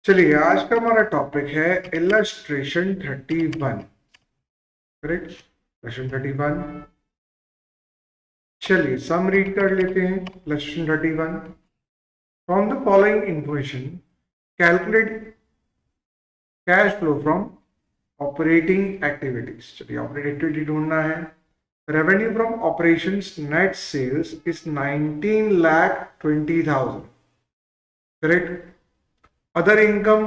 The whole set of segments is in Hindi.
चलिए आज का हमारा टॉपिक है इलस्ट्रेशन 31। करेक्ट। क्वेश्चन 31। चलिए सम रीड कर लेते हैं। Illustration 31। From the following information calculate cash flow from operating activities. चलिए ऑपरेटिंग एक्टिविटी ढूंढना है। Revenue from operations net sales is 19,20,000। Correct. Other income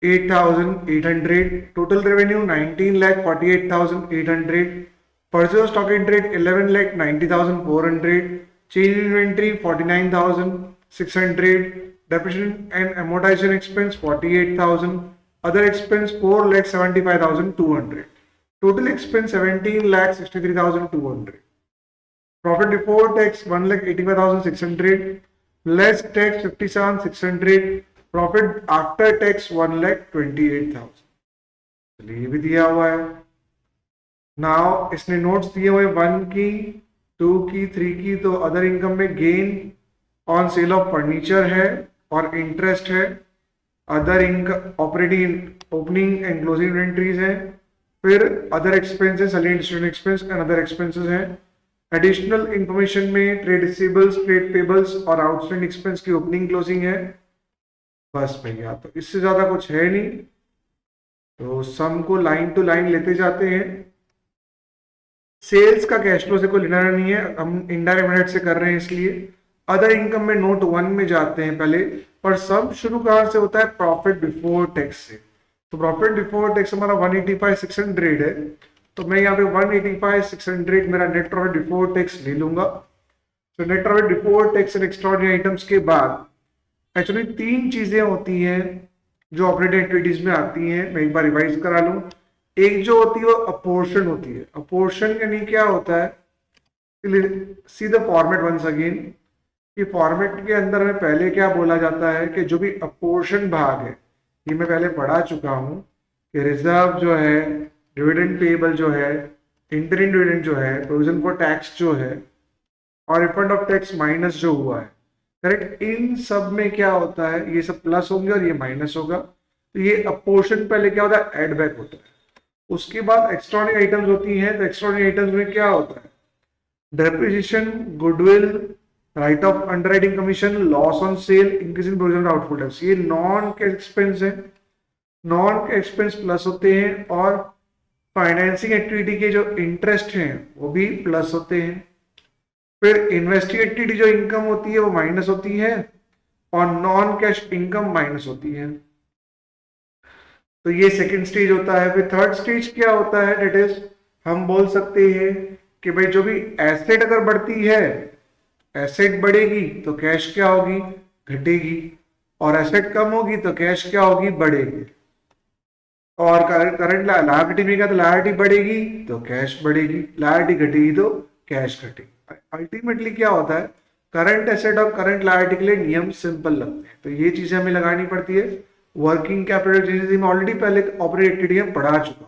8,800, total revenue 19,48,800, purchase of stock in trade 11,90,400, change in inventory 49,600, depreciation and amortization expense 48,000, other expense 4,75,200, total expense 17,63,200, profit before tax 1,85,600, less tax 57,600, profit after tax 1,28,000। चलिए ये भी दिया हुआ है। नाउ इसने नोट्स दिए हुए 1 की, 2 की, 3 की। तो अदर इनकम में gain on sale of furniture है और इंटरेस्ट है। Other income operating opening and closing inventories है। फिर other expenses selling expense and other expenses हैं। एडिशनल इंफॉर्मेशन में ट्रेड रिसीवेबल्स, ट्रेड पेबल्स और आउटस्टैंडिंग एक्सपेंस की ओपनिंग क्लोजिंग है। बस भैया, तो इससे ज्यादा कुछ है नहीं। तो सम को लाइन टू लाइन लेते जाते हैं। सेल्स का कैश फ्लो से कोई लेना नहीं है, हम इनडायरेक्ट मेथड से कर रहे हैं इसलिए। अदर इनकम में नोट 1 में जाते हैं पहले। पर सम शुरू कहां से होता है? प्रॉफिट बिफोर टैक्स से। तो प्रॉफिट बिफोर टैक्स हमारा 185,600 है। तो मैं यहाँ पे 185,600 मेरा नेट प्रॉफिट बिफोर टैक्स ले लूंगा। तो net profit before tax and extraordinary items के बाद एक्चुअली 3 चीजें होती हैं जो ऑपरेटिंग एक्टिविटीज में आती हैं। मैं एक बार रिवाइज करा लूं। एक जो होती है वो अपोर्शन होती है। अपोर्शन यानी क्या होता है? See the format once again. कि फॉर्मेट के अंदर में पहले क्या बोला जाता है कि जो भी अपोर्शन भाग है, ये मैं पहले पढ़ा चुका हूं कि रिजर्व जो है, डिविडेंड पेएबल जो है, इंटरिम डिविडेंड जो है, प्रोविजन फॉर टैक्स जो है और रिफंड ऑफ टैक्स माइनस जो हुआ है। करेक्ट। इन सब में क्या होता है? ये सब प्लस होंगे और ये माइनस होगा। तो ये अपोर्शन पहले क्या होता है? एड बैक होता है। उसके बाद एक्स्ट्राऑर्डिनरी आइटम्स होती हैं। तो एक्स्ट्राऑर्डिनरी आइटम्स में क्या होता है? Depreciation, goodwill, right of underwriting commission, loss on sale, increase in provision output tax. ये नॉन कैश एक्सपेंस है। नॉन कैश एक्सपेंस प्लस होते हैं और फाइनेंसिंग एक्टिविटी के जो इंटरेस्ट हैं वो भी प्लस होते हैं। फिर इन्वेस्टिंग एक्टिविटी जो इनकम होती है वो माइनस होती है और नॉन कैश इनकम माइनस होती है। तो ये सेकंड स्टेज होता है। फिर थर्ड स्टेज क्या होता है? डेट इज हम बोल सकते हैं कि भाई जो भी एसेट अगर बढ़ती है, एसेट बढ़ेगी तो कैश क्या होगी? घटेगी। और एसेट कम होगी तो कैश क्या होगी? बढ़ेगी। और करंट लायबिलिटी में क्या? तो लायबिलिटी बढ़ेगी तो कैश बढ़ेगी, लायबिलिटी घटेगी तो कैश घटेगी। अल्टीमेटली क्या होता है? करंट एसेट और करंट लायबिलिटी के लिए नियम सिंपल लगते हैं, तो ये चीजें हमें लगानी पड़ती है। वर्किंग कैपिटल चेंजेस में ऑलरेडी पहले ऑपरेटिंग एक्टिविटी में पढ़ा चुका हूं।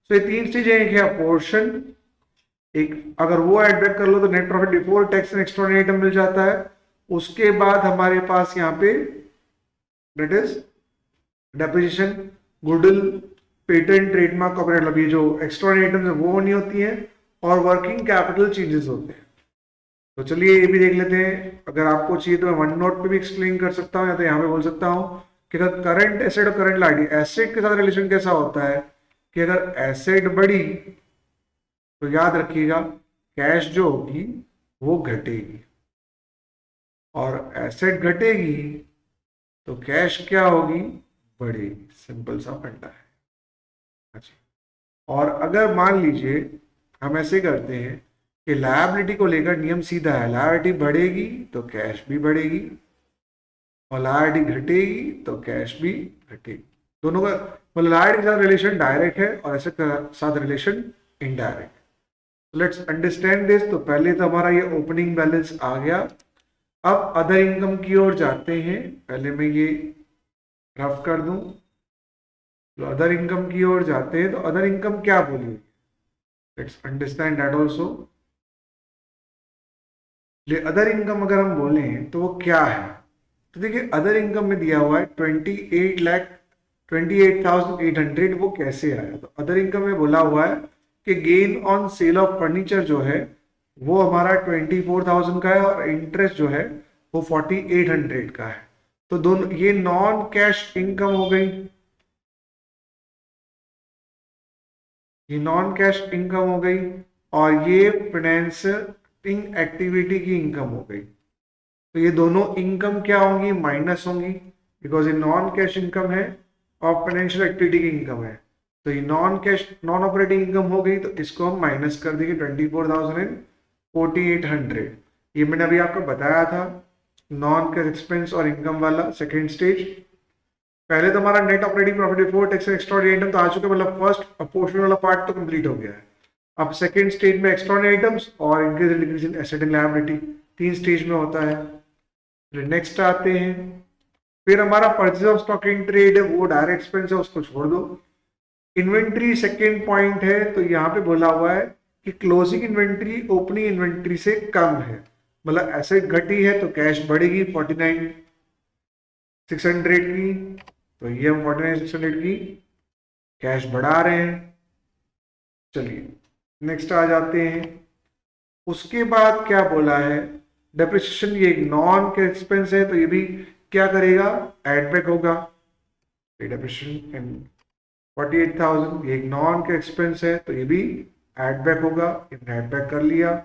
तो ये 3 चीजें, एक है अपोर्शन, एक अगर वो एड बैक कर लो तो net profit before tax and extraordinary item मिल जाता है। उसके बाद हमारे पास यहाँ पे that is depreciation, goodwill, patent, trademark, copyright, मतलब ये जो एक्स्ट्राऑर्डिनरी आइटम्स है वो नहीं होती है और वर्किंग कैपिटल चेंजेस होते हैं। तो चलिए ये भी देख लेते हैं। अगर आपको चाहिए तो मैं वन नोट पे भी एक्सप्लेन कर सकता हूँ या तो यहाँ पे बोल सकता हूँ कि अगर करंट एसेट और करंट लायबिलिटी, एसेट के साथ रिलेशन कैसा होता है कि अगर एसेट बढ़ी तो याद रखिएगा कैश जो होगी वो घटेगी, और एसेट घटेगी तो कैश क्या होगी? बढ़ेगी। सिंपल सा फंडा है। अच्छा, और अगर मान लीजिए हम ऐसे करते हैं कि लायबिलिटी को लेकर नियम सीधा है, लायबिलिटी बढ़ेगी तो कैश भी बढ़ेगी और लायबिलिटी घटेगी तो कैश भी घटेगी। दोनों का मतलब लायबिलिटी के साथ रिलेशन डायरेक्ट है और एसेट के साथ रिलेशन इनडायरेक्ट है। Let's understand this. तो पहले तो हमारा ये ओपनिंग बैलेंस आ गया। अब अदर इनकम की ओर जाते हैं। पहले मैं ये रफ कर दूं। तो अदर इनकम की ओर जाते हैं तो अदर इनकम क्या बोली? Let's understand that also. Other income अगर हम बोले तो वो क्या है? तो देखिए अदर इनकम में दिया हुआ है 28,28,800, वो कैसे आया? तो अदर इनकम में बोला हुआ है कि gain on sale of furniture जो है वो हमारा 24,000 का है और इंटरेस्ट जो है वो 4,800 का है। तो दोनों ये नॉन कैश इनकम हो गई, ये नॉन कैश इनकम हो गई, और ये फाइनेंसिंग एक्टिविटी की इनकम हो गई। तो ये दोनों इनकम क्या होंगी? माइनस होंगी, बिकॉज ये नॉन कैश इनकम है और फाइनेंशियल एक्टिविटी की इनकम है। तो ये non cash non operating income हो गई, तो इसको हम माइनस कर देंगे 24,4800। ये मैंने अभी आपको बताया था नॉन कैश एक्सपेंस और इनकम वाला सेकेंड स्टेज। पहले तो हमारा net operating profit before tax extraordinary item तो आ चुका है, मतलब फर्स्ट पोर्शन वाला पार्ट तो कंप्लीट हो गया है। अब सेकेंड स्टेज में एक्स्ट्राऑर्डिनरी आइटम्स और increase and decrease in asset and liability, 3 stage में होता है। फिर नेक्स्ट आते हैं, फिर हमारा purchase of stock in trade है, वो डायरेक्ट एक्सपेंस है, उसको छोड़ दो। इन्वेंट्री सेकेंड पॉइंट है, तो यहाँ पे बोला हुआ है कि क्लोजिंग इन्वेंट्री ओपनिंग इन्वेंट्री से कम है, मतलब एसेट घटी है तो कैश बढ़ेगी 49,600 की, तो ये हम 49,600 की कैश बढ़ा रहे हैं। चलिए नेक्स्ट आ जाते हैं। उसके बाद क्या बोला है? डेप्रिसिएशन, ये एक नॉन के एक्सपेंस है, तो ये भी क्या करेगा? एड बैक होगा। डेप्रिसिएशन 48,000 ये एक नॉन के एक्सपेंस है, तो ये भी एड बैक होगा, एड बैक कर लिया।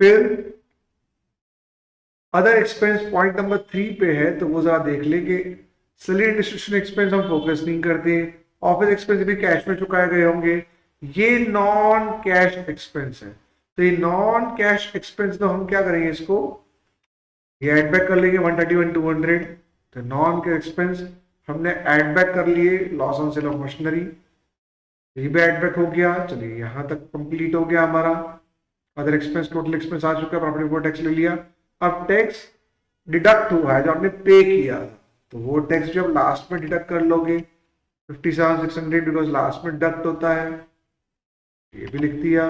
फिर अदर एक्सपेंस पॉइंट नंबर 3 पे है, तो वो जरा देख लेंगे। सैलरी डिस्ट्रीब्यूशन एक्सपेंस हम फोकस नहीं करते, ऑफिस एक्सपेंस भी कैश में चुकाए गए होंगे, ये नॉन कैश एक्सपेंस है। तो ये नॉन कैश एक्सपेंस तो हम क्या करेंगे? इसको ये ऐड बैक कर लेंगे 131,200। तो नॉन कैश एक्सपेंस हमने ऐड बैक कर लिए, loss on sale of machinery, ये भी ऐड बैक हो गया। चलिए यहां तक कंप्लीट हो गया हमारा। अदर एक्सपेंस टोटल एक्सपेंस आ चुका है, प्रॉपर्टी बिफोर टैक्स ले लिया। अब टैक्स डिडक्ट हुआ है जो आपने पे किया, तो वो टैक्स जब लास्ट में डिडक्ट कर लोगे 57,600, बिकॉज लास्ट में डिडक्ट होता है, ये भी लिख दिया।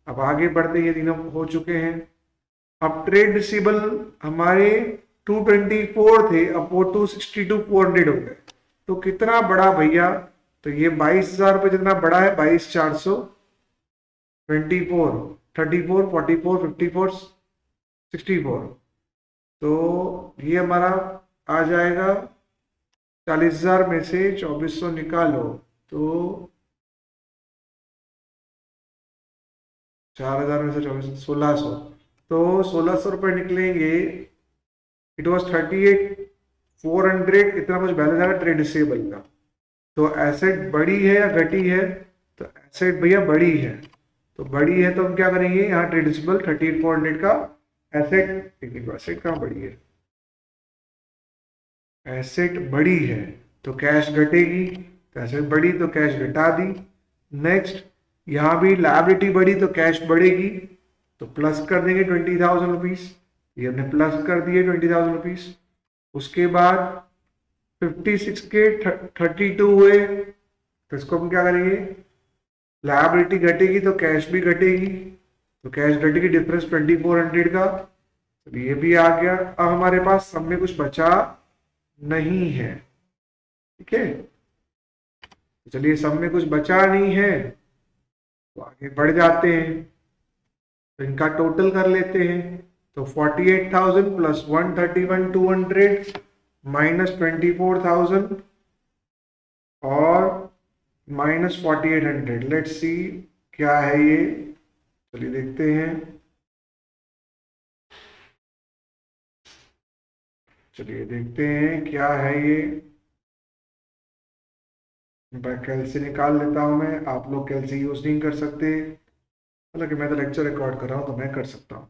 अब आगे बढ़ते, ये तीनों हो चुके हैं। अब ट्रेड रिसीवेबल हमारे 224 थे, अब वो 262,400 हो गए। तो कितना बड़ा भैया? तो ये 22,000 रुपये जितना बड़ा है, 22,424, 34, 44, 54, 64। तो ये हमारा आ जाएगा 40,000 में से 2400 निकालो तो 4,000 में से 2400 1600, तो 1,600 रुपये निकलेंगे। इट वॉज 38,400, इतना कुछ बैलेंस आएगा ट्रेड रिसीवेबल का। तो एसेट बड़ी है या घटी है? तो एसेट भैया बड़ी है, तो बड़ी है तो हम क्या करेंगे? यहाँ ट्रेड रिसीवेबल 38,400 का एसेट, एसेट कहाँ बड़ी है? एसेट बड़ी है तो कैश घटेगी, तो एसेट बड़ी तो कैश घटा दी। नेक्स्ट यहाँ भी लायबिलिटी बढ़ी तो कैश बढ़ेगी, तो प्लस कर देंगे 20,000 रुपीज, ये हमने प्लस कर दिए 20,000 रुपीज। उसके बाद 56 के 32 हुए, तो इसको हम क्या करेंगे? लायबिलिटी घटेगी तो कैश भी घटेगी, तो कैश घटेगी, डिफरेंस 2400 का, तो ये भी आ गया। अब हमारे पास सब में कुछ बचा नहीं है, ठीक है। चलिए सब में कुछ बचा नहीं है तो आगे बढ़ जाते हैं, तो इनका टोटल कर लेते हैं। तो 48,000 प्लस 131,200 माइनस 24,000 और माइनस 4,800। लेट्स सी क्या है ये, चलिए देखते हैं। चलिए देखते हैं क्या है ये। कैलसी निकाल लेता हूं मैं, आप लोग कैलसी यूज नहीं कर सकते, हालांकि मैं तो लेक्चर रिकॉर्ड कर रहा हूं तो मैं कर सकता हूं।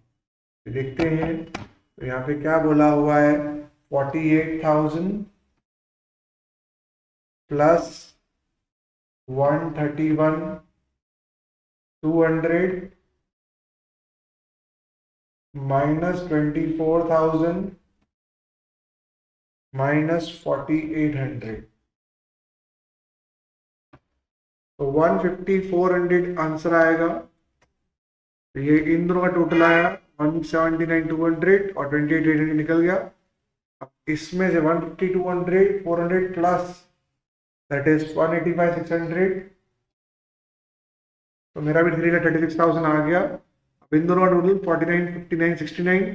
देखते हैं तो यहाँ पे क्या बोला हुआ है? 48,000 प्लस 131,200 माइनस 24,000 माइनस 4,800, तो 150,400 आंसर आएगा। तो ये इन दोनों का टोटल आया 179,200 और 28,800 निकल गया। अब इसमें से 150 200 400 प्लस दैट इज 185 600, तो मेरा भी 3,36,000 आ गया। अब इन दोनों का टोटल 49 59 69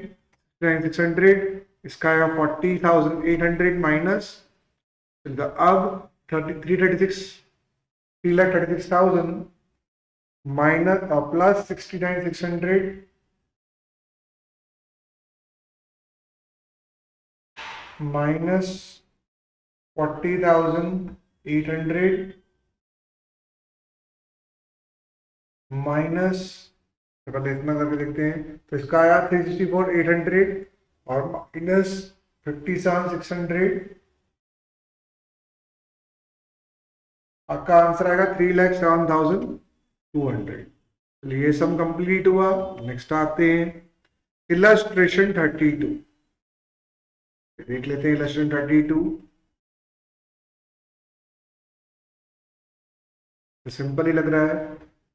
69 600, इसका आएगा 40,800 माइनस अब 336 3,36,000 माइनस प्लस 69 600 माइनस 40,800 माइनस, पहले इतना करके देखते हैं, तो इसका आया 364,800 और माइनस 57,600, आपका आंसर आएगा 3,07,200। चलिए ये सम कंप्लीट हुआ। नेक्स्ट आते हैं इलस्ट्रेशन 32, देख लेते हैं इलस्ट्रेशन 32। तो सिंपल ही लग रहा है।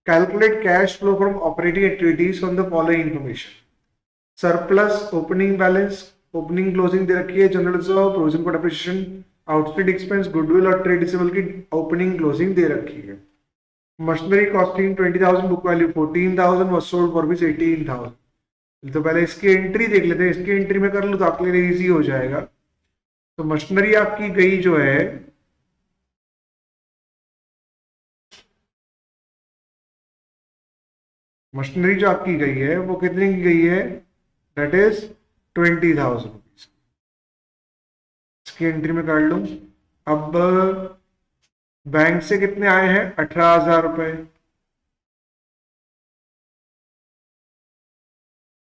Calculate cash flow from operating activities on the following information. Surplus, opening balance, opening closing दे रखी है, general reserve, provision for depreciation, outstanding expense, goodwill और ट्रेड रिसीवेबल की ओपनिंग क्लोजिंग दे रखी है। Machinery costing 20,000, book value 14,000, was sold for rupees 18,000। तो पहले इसकी एंट्री देख लेते हैं, इसकी एंट्री में कर लूँ तो आपके लिए इजी हो जाएगा। तो मशीनरी आपकी गई जो है मशीनरी जो आपकी गई है वो कितने की गई है, दैट इज 20,000 रुपीज। इसकी एंट्री में कर लूं। अब बैंक से कितने आए हैं, 18,000 रुपए,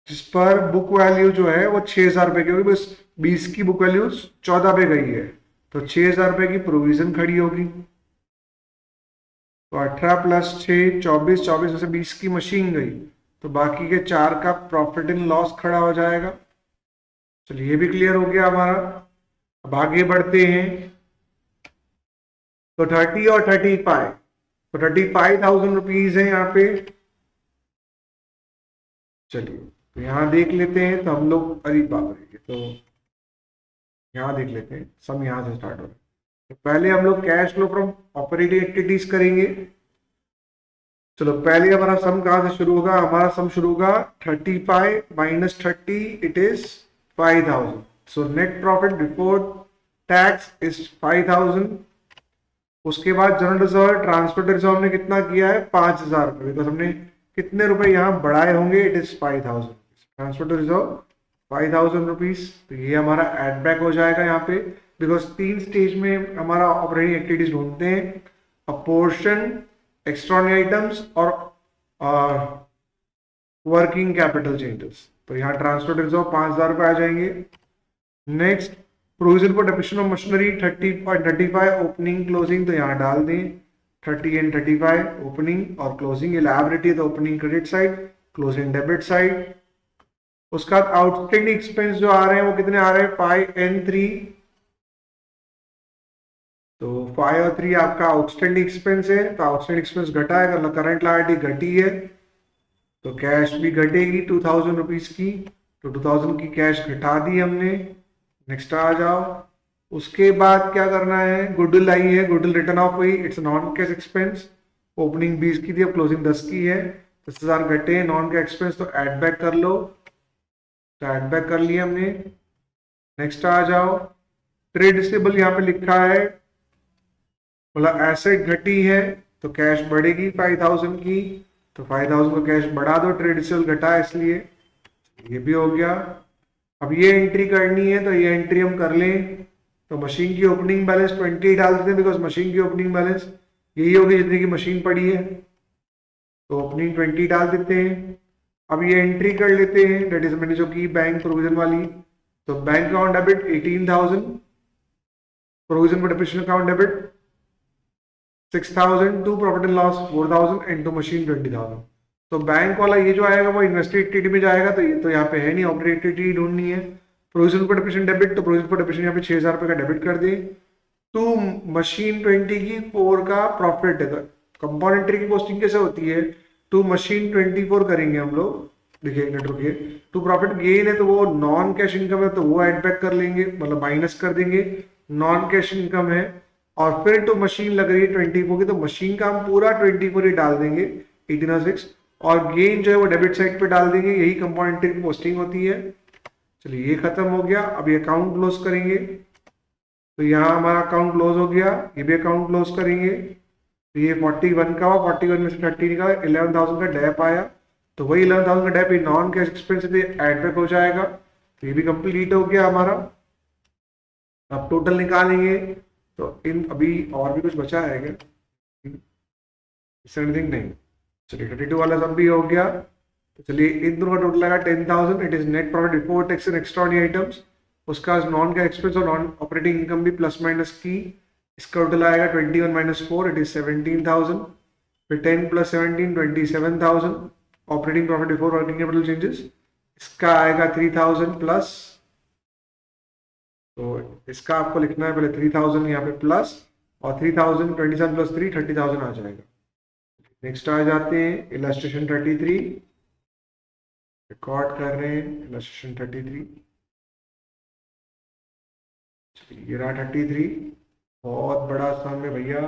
जिस पर बुक वैल्यू जो है वो 6,000 रुपए की होगी, बस 20 की बुक वैल्यू 14 पे गई है, तो 6,000 रुपए की प्रोविजन खड़ी होगी। तो 18 प्लस 6 24, 24 में से 20 की मशीन गई, तो बाकी के 4 का प्रॉफिट इन लॉस खड़ा हो जाएगा। चलिए ये भी क्लियर हो गया हमारा। अब आगे बढ़ते हैं। तो 30 और 35, तो 35,000 रुपीज है यहाँ पे। चलिए तो यहाँ देख लेते हैं, तो हम लोग अरे बाप रे, तो यहाँ देख लेते हैं, सब यहाँ से स्टार्ट हो रहा है। तो पहले हम लोग cash flow from operating activities करेंगे। चलो पहले हमारा सम कहां से शुरू होगा, हमारा सम शुरू होगा 35 minus 30, it is 5,000। So net profit before tax is 5,000। उसके बाद जनरल रिजर्व, ट्रांसपोर्ट रिजर्व हमने कितना किया है, 5,000 रुपये, बिकॉज हमने कितने रुपए यहाँ बढ़ाए होंगे, it is 5,000। Transport reserve 5,000 rupees, तो ये हमारा एड बैक हो जाएगा यहाँ पे, बिकॉज 3 स्टेज में हमारा ऑपरेटिंग एक्टिविटीज ढूंढते हैं, अ पोर्शन, एक्सट्रॉर्डिनरी आइटम्स और वर्किंग कैपिटल चेंजेस। तो यहाँ ट्रांसपोर्ट रिजर्व 5,000 रुपये आ जाएंगे। Next provision for depreciation of machinery 30.35, opening closing तो यहाँ डाल दें, 30 एंड 35 ओपनिंग और क्लोजिंग, ये लायबिलिटी तो opening credit side, closing debit side. उसका आउटस्टैंडिंग एक्सपेंस जो आ रहे हैं वो कितने आ रहे हैं, 5 and 3, तो 5 और 3 आपका आउटस्टैंडिंग एक्सपेंस है, तो आउटस्टैंडिंग एक्सपेंस घटा है, करंट लायबिलिटी घटी है, तो कैश भी घटेगी 2,000 रुपीज की, तो 2,000 की कैश घटा दी हमने। नेक्स्ट आ जाओ। उसके बाद क्या करना है, गुडविल आई है, गुडविल रिटर्न ऑफ हुई, it's non cash expense, opening 20 की थी, अब क्लोजिंग 10 की है, 10,000 घटे, नॉन कैश एक्सपेंस, तो एड बैक कर लो, तो एड बैक कर लिया हमने। नेक्स्ट आ जाओ। ट्रेड रिसीवेबल यहाँ पे लिखा है, मतलब एसेट घटी है तो कैश बढ़ेगी 5,000 की, तो 5,000 को कैश बढ़ा दो, ट्रेड रिसीवेबल घटा है इसलिए, ये भी हो गया। अब ये एंट्री करनी है, तो ये एंट्री हम कर लें। तो मशीन की ओपनिंग बैलेंस 20 डाल देते हैं, बिकॉज मशीन की ओपनिंग बैलेंस यही होगी जितनी की मशीन पड़ी है, तो ओपनिंग 20 डाल देते हैं। अब ये एंट्री कर लेते हैं, डेट इज मैंने जो की बैंक प्रोविजन वाली, तो bank account debit 18,000, provision for depreciation account debit 6,000, to profit and loss 4,000 and to machine 20,000। तो बैंक वाला ये जो आएगा वो इन्वेस्टिंग एक्टिविटी में जाएगा, तो ये तो यहाँ पे है नहीं, ऑपरेटिंग एक्टिविटी ढूंढनी है। प्रोविजन फॉर डेप्रिसिएशन डेबिट, तो प्रोविजन फॉर डेप्रिसिएशन यहाँ पे 6,000 रुपये का डेबिट कर दे, टू मशीन 20 की 4 का प्रॉफिट है। कंपाउंड एंट्री की पोस्टिंग कैसे होती है, टू मशीन 24 करेंगे हम लोग, देखिए एक मिनट रुकिए, टू प्रॉफिट गेन है तो वो नॉन कैश इनकम है तो वो एड बैक कर लेंगे, मतलब माइनस कर देंगे, नॉन कैश इनकम है। और फिर तो मशीन लग रही है 24 की, तो मशीन का हम पूरा 24 ही डाल देंगे 1806, और गेन जो है वो डेबिट साइड पे डाल देंगे, यही कंपाउंड की पोस्टिंग होती है। चलिए ये खत्म हो गया, अब ये अकाउंट क्लोज करेंगे, तो यहाँ हमारा अकाउंट क्लोज हो गया, ये भी अकाउंट क्लोज करेंगे। तो ये 41 का हुआ, 41 में से 30 का 11,000 का डेप आया, तो वही 11,000 का dep non cash expense add back हो जाएगा, तो ये भी कंप्लीट हो गया हमारा। अब टोटल निकालेंगे, तो इन अभी और भी कुछ बचा है क्या, एनीथिंग नहीं। चलिए 32 वाला सब भी हो गया, तो चलिए इन दोनों का टोटल आएगा 10,000, it is net profit before tax and extraordinary items. उसका नॉन कैश एक्सपेंस और नॉन ऑपरेटिंग इनकम भी प्लस माइनस की, इसका टोटल आएगा 21 माइनस 4, इट इज 17,000, फिर 10 plus 17 27,000, operating profit before working capital changes, इसका आएगा 3,000 प्लस, तो इसका आपको लिखना है पहले 3,000 यहाँ पे प्लस, और 3,000 27 प्लस 3 30,000 आ जाएगा। नेक्स्ट आ जाते हैं इलस्ट्रेशन 33, रिकॉर्ड कर रहे हैं इलस्ट्रेशन 33, ये रहा 33, बहुत बड़ा सम है भैया,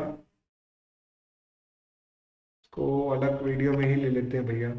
इसको अलग वीडियो में ही ले लेते हैं भैया।